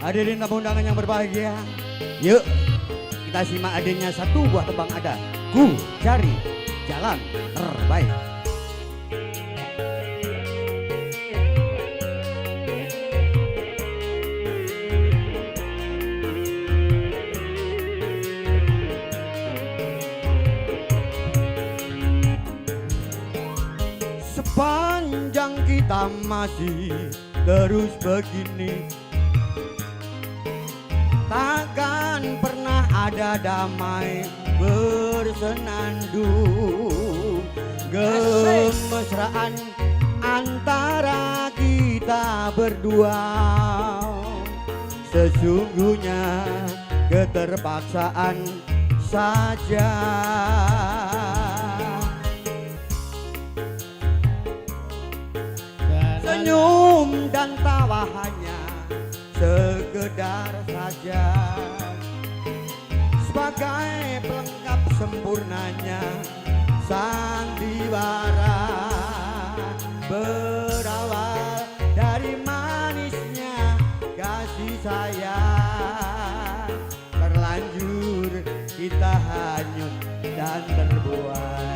Hadirin tamu undangan yang berbahagia, yuk kita simak adanya satu buah tembang ada. Ku cari jalan terbaik. Sepanjang kita masih terus begini, takkan pernah ada damai bersenandung. Kemesraan antara kita berdua sesungguhnya keterpaksaan saja. Senyum dan tawa hanya sekedar saja, sebagai pelengkap sempurnanya sandiwara. Berawal dari manisnya kasih sayang, terlanjur kita hanyut dan terbuai.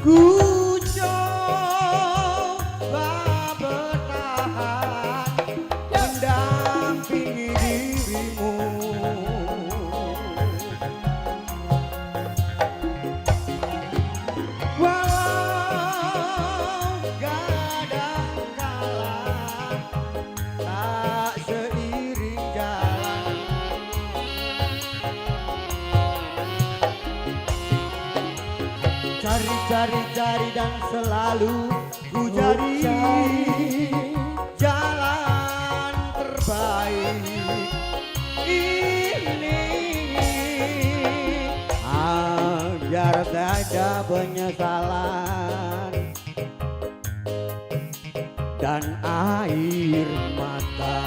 Ku coba bertahan mendampingi dirimu, walau kadangkala tak seiring jalan. Cari dan selalu ku cari jalan terbaik ini, agar tak ada penyesalan dan air mata.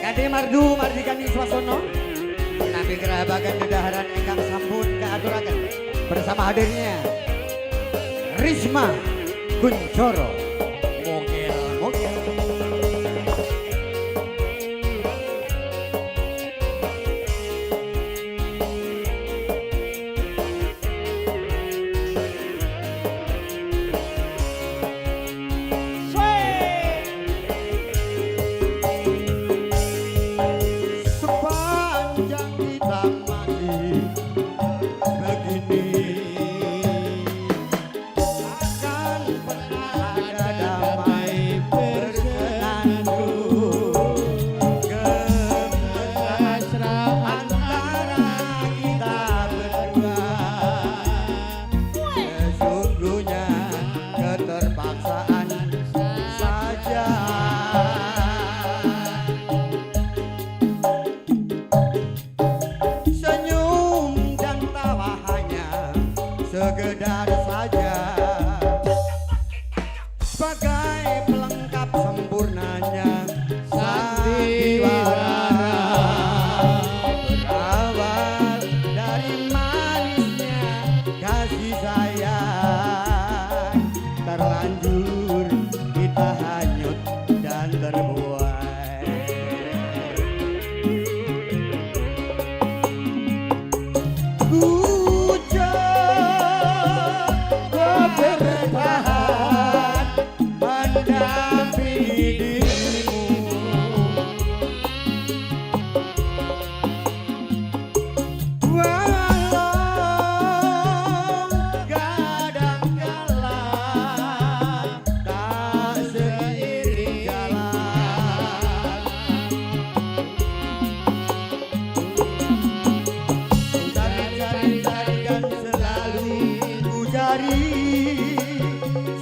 Kade Mardu Mardikani Swasono Nabi kerabakan dedaharan ingkang sampun kaaturaken bersama hadirnya Risma Kuncoro Mogel. Sekedar saja, sebagai pelengkap sempurnanya sandiwara. Berawal dari manisnya kasih sayang, terlanjur kita hanyut dan terbuai.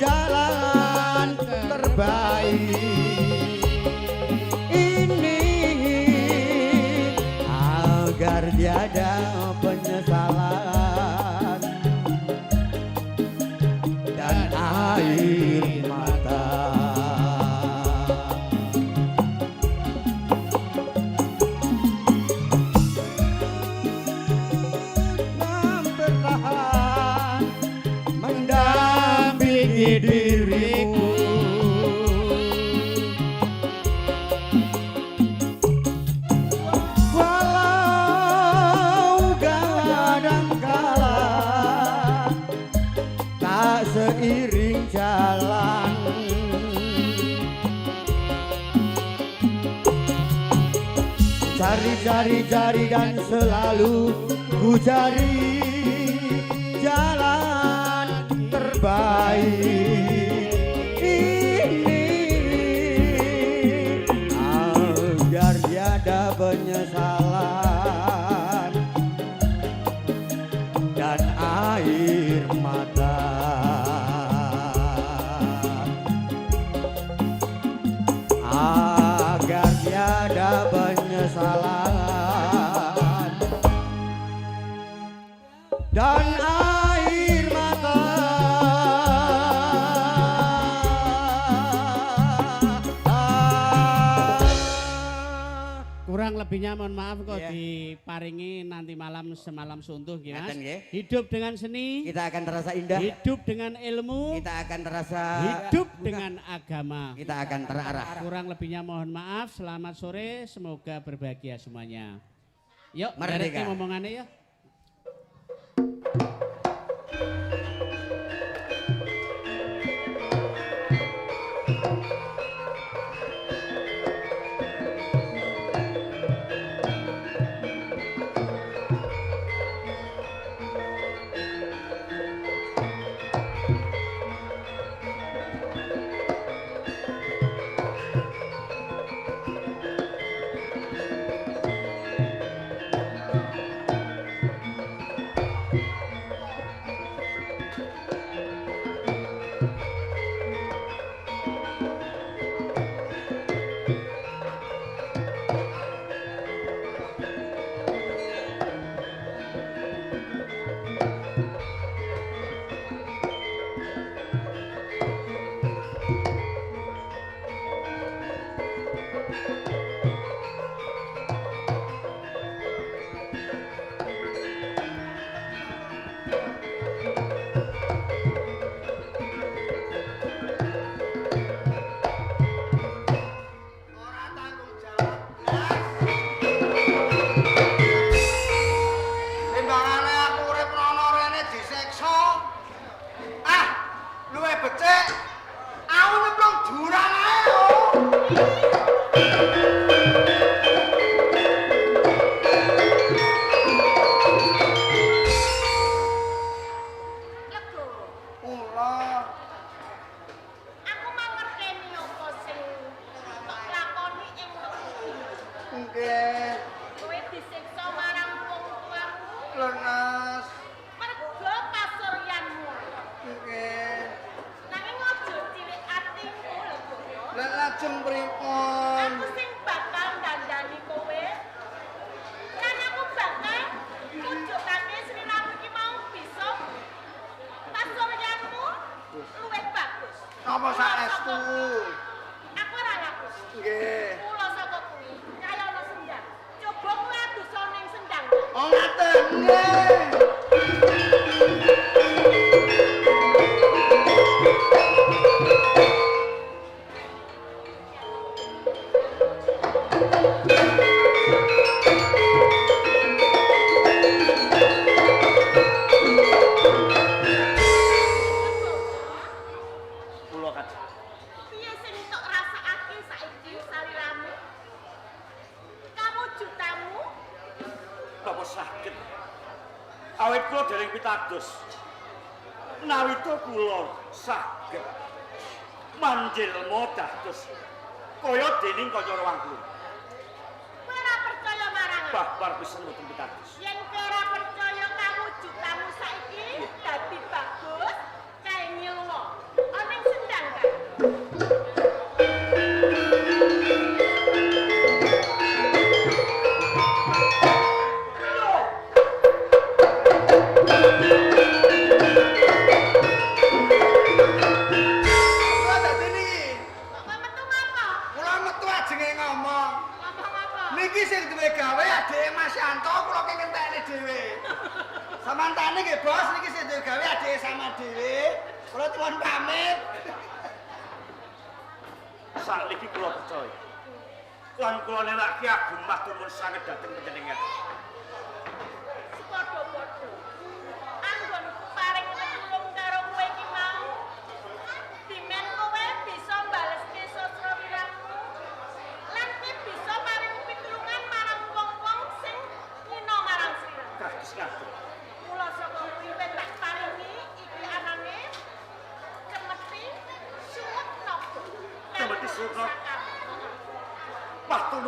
Jalan terbaik ini, agar tiada penyesalan dan air mata. cari dan selalu ku cari jalan terbaik ini agar tiada penyesalan dan air mata agar tiada penyesalan dan air mata. Kurang lebihnya mohon maaf kok diparingi nanti malam semalam suntuh Mas. Hidup dengan seni Kita akan terasa indah. Hidup dengan ilmu Kita akan terasa hidup dengan agama. Kita akan terarah. Kurang lebihnya mohon maaf. Selamat sore, semoga berbahagia semuanya. Yuk, Merdeka. derek ngomongannya ya.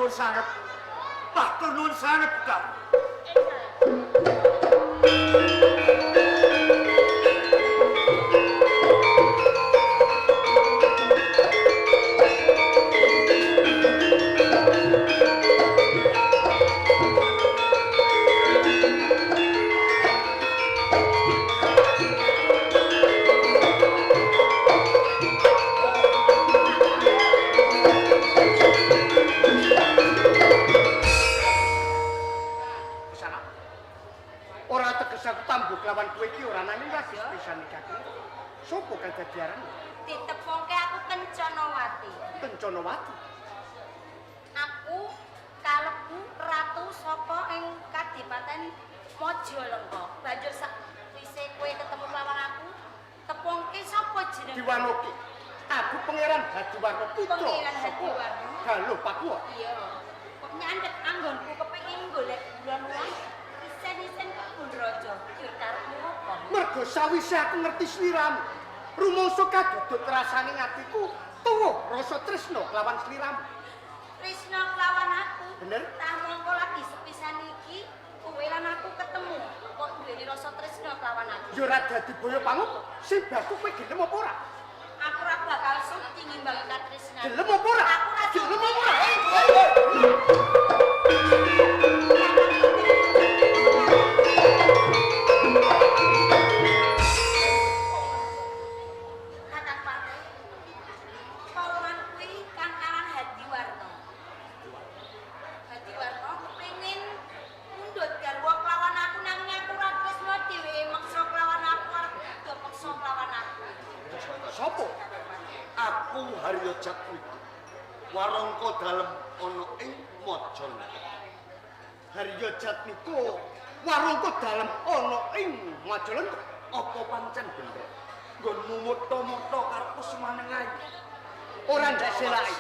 nuwun sanget. Matur nuwun sanget, Kang. Lawan kowe iki ora nang lagi pisan iki. Sopo kang dadi arane? Ditepungke aku Kencanawati. Kencanawati. Aku kalebu ratu saka ing Kadipaten Majalengka. Banjur sakwise kowe ketemu lawan aku, tepungke sapa jeneng? Diwanoki. Aku pangeran Hadiwarna putra. Pangeran Hadiwarna. Galuh Pakua. Iya. Kok nyandhet anggonku kepengin golek bulan uang. Isen-isen pun raja, yo karepmu apa? Mergo sawise aku ngerti sliramu, rumangsa kaduduk rasane atiku tuwuh rasa tresna kelawan sliramu. Tresna kelawan aku. Bener? Tah mongko lagi sepisan iki kowe lan aku ketemu. Kok duweni rasa tresna kelawan aku? Yo ora dadi boyo pangup, sing baku kowe gelem apa ora? Aku ora bakal suci ngimbang katresnan. Gelem apa ora? Aku ora gelem apa ora? Warangka dalem ana ing Majalengka. Harya Jatmiko warangka dalem ana ing Majalengka. Apa pancen bener? Nggonmu moto-moto karepmu semaneng ae. Ora ndak selaki.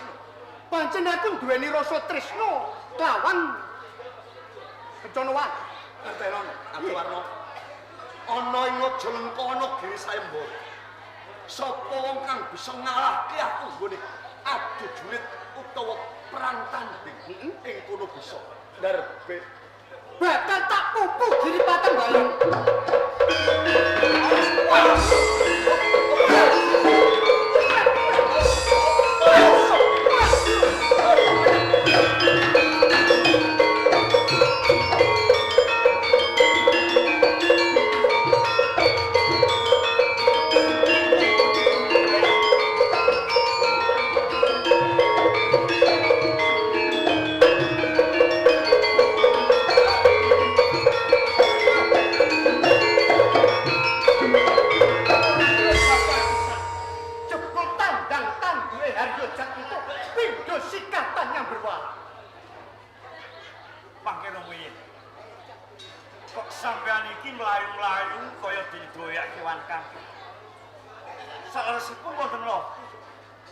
Pancen aku duweni rasa tresna lawan Kencanawati. Ngerteno, Hadiwarna. Ana ing Majalengka ana Giri Sayembar. Sapa wong kang bisa ngalahke aku nggone adu julit utawa perang tanding ing kono bisa ndarbe bakal tak pupu Giri Patenggalan.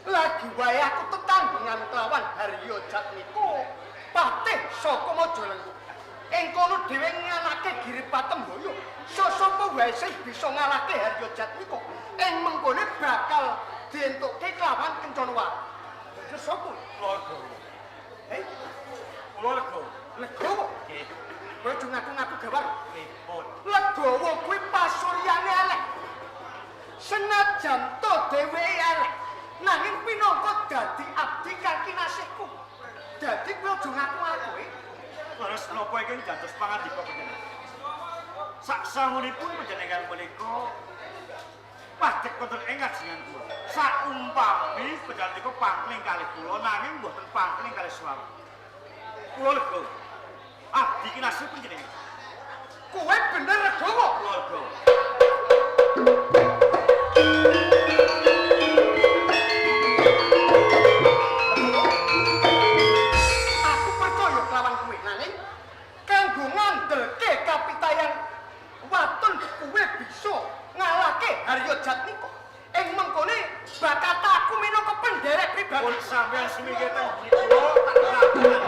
Lagi wae aku tetanggengan kelawan Harya Jatmiko, patih saka Majalengka. Ing kono dhewe nganake Giri Patembaya. Sapa wae sing bisa ngalahke Harya Jatmiko, ing mengkone bakal dientukke kelawan Kencanawati. Terus sapa? Legawa. Kula Legawa. Legawa. Nggih. Kowe aja ngaku-ngaku gawar. Pripun? Legawa kuwi pasuryane elek. Senajan to dheweke elek, nanging pinangka dadi abdi kang kinasihku. Dadi kowe aja ngaku-ngaku. Terus menapa iki dados pangandika panjenengan? Saksangunipun panjenengan menika padhek wonten ing ngajengan kula. Saumpami panjenengan pangling kalih kula nanging mboten pangling kalih swami. Kula Legawa. Abdi kinasih panjenengan. Kowe bener Legawa. Kula Legawa. Aku percaya kelawan kowe nanging kanggo ngandelke kapitayan watun kowe bisa ngalahke Harya Jatmiko. Ing mengkone bakat aku minangka penderek pribadi. Pun sampeyan seminggu teng kula tak ngelakukan.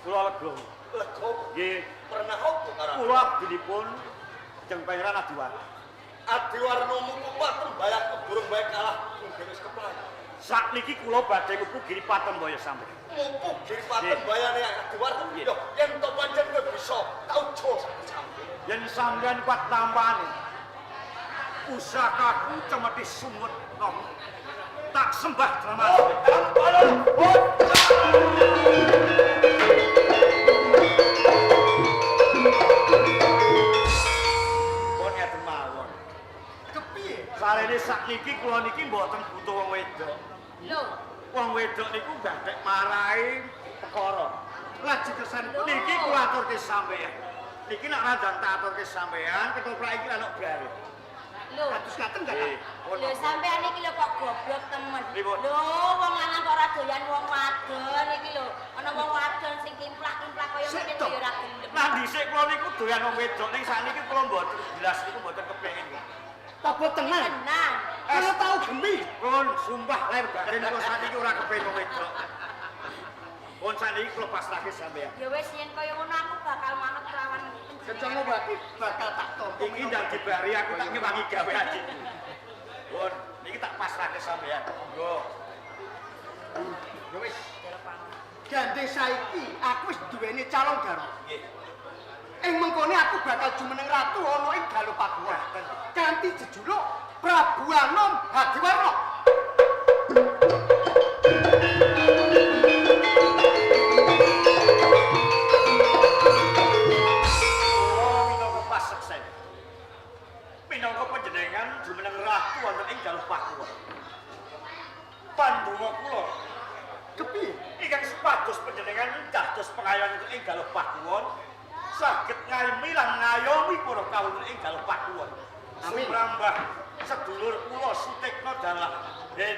Kula lega. Lega. Nggih. Pernah apa karo? Kula abdinipun Jeng Pangeran Adiwar. Adiwarna muku patem bayakku burung bae kalah wis keplay. Sakniki kula badhe muku Giripaten Boyo sampe. Muku Giripaten bayane Adiwar. Yo yen to pancen kowe bisa tau jo sampe. Yen sampean kuat tampane. Pusakaku cemeti sumut nom. Tak sembah drama. Sarene sakniki kula niki mboten butuh wong wedok. Lho, Wong wedok niku badhek marahi perkara. Lajeng kesanipun niki kula aturke sampeyan. Niki nek randang tak aturke sampeyan, ketoprak iki ana bare. lho. Kados ngaten ta? Lho sampean iki lho kok goblok temen. Pripun? Lho wong lanang kok ora doyan wong wadon iki lho. Ana wong wadon sing kimplak-kimplak kaya ngene kok ya ora gelem. Nah dhisik kula niku doyan wong wedok ning sakniki kula mboten jelas niku mboten kepengin. Apa tenan? Tenan. Kula tau gemi. Pun sumpah lair batin kula sakniki ora kepengin wong wedok. Pun sakniki kula pasrahke sampeyan. Ya wis yen kaya ngono aku bakal manut kelawan Kecono berarti bakal tak tompo. Iki ndang dibari aku tak ngewangi gawe adikku. Pun niki tak pasrahke sampeyan. Monggo. Ya wis. Gandhe saiki aku wis duweni calon garwa. Nggih. Ing mengkone aku bakal jumeneng ratu ana ing Galupakuan. Kanthi jejuluk Prabu Anom Hadiwarna. Minangka panjenengan jumeneng ratu wonten ing Galupakuan. Pandonga kula Kepiye? ingkang supados panjenengan dados pengayoman ing Galupakuan saged ngayemi lan ngayomi para kawula ing Galupakuan. Amin. Sumrambah sedulur kula Sutikna dalah den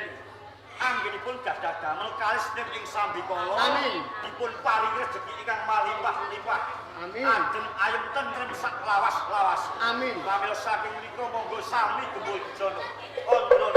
anggenipun gadah damel kalis ing Sambikala. Amin. Dipun paringi rejeki ingkang malimpah-limpah. Amin. Adem ayem tentrem sak lawas-lawas. Amin. Pamil saking menika monggo sami gembul jono. Ondro